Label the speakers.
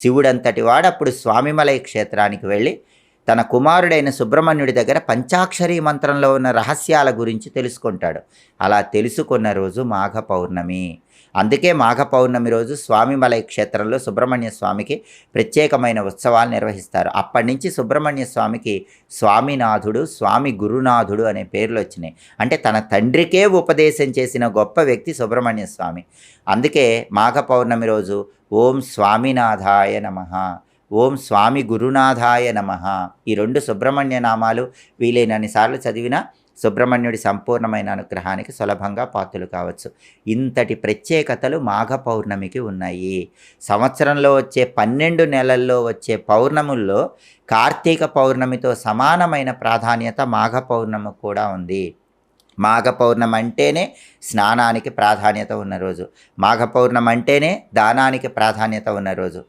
Speaker 1: శివుడంతటి వాడప్పుడు స్వామిమలై క్షేత్రానికి వెళ్ళి తన కుమారుడైన సుబ్రహ్మణ్యుడి దగ్గర పంచాక్షరీ మంత్రంలో ఉన్న రహస్యాల గురించి తెలుసుకుంటాడు. అలా తెలుసుకున్న రోజు మాఘ పౌర్ణమి. అందుకే మాఘ పౌర్ణమి రోజు స్వామిమలై క్షేత్రంలో సుబ్రహ్మణ్య స్వామికి ప్రత్యేకమైన ఉత్సవాలు నిర్వహిస్తారు. అప్పటి నుంచి సుబ్రహ్మణ్య స్వామికి స్వామినాథుడు, స్వామి గురునాథుడు అనే పేర్లు వచ్చినాయి. అంటే తన తండ్రికే ఉపదేశం చేసిన గొప్ప వ్యక్తి సుబ్రహ్మణ్య స్వామి. అందుకే మాఘ పౌర్ణమి రోజు ఓం స్వామినాథాయ నమః, ఓం స్వామి గురునాథాయ నమః, ఈ 2 సుబ్రహ్మణ్య నామాలు వీలైనన్ని సార్లు చదివినా సుబ్రహ్మణ్యుడి సంపూర్ణమైన అనుగ్రహానికి సులభంగా పాత్రులు కావచ్చు. ఇంతటి ప్రత్యేకతలు మాఘ పౌర్ణమికి ఉన్నాయి. సంవత్సరంలో వచ్చే 12 నెలల్లో వచ్చే పౌర్ణముల్లో కార్తీక పౌర్ణమితో సమానమైన ప్రాధాన్యత మాఘ పౌర్ణమికి కూడా ఉంది. మాఘ పౌర్ణమి అంటేనే స్నానానికి ప్రాధాన్యత ఉన్న రోజు. మాఘ పౌర్ణమి అంటేనే దానానికి ప్రాధాన్యత ఉన్న రోజు.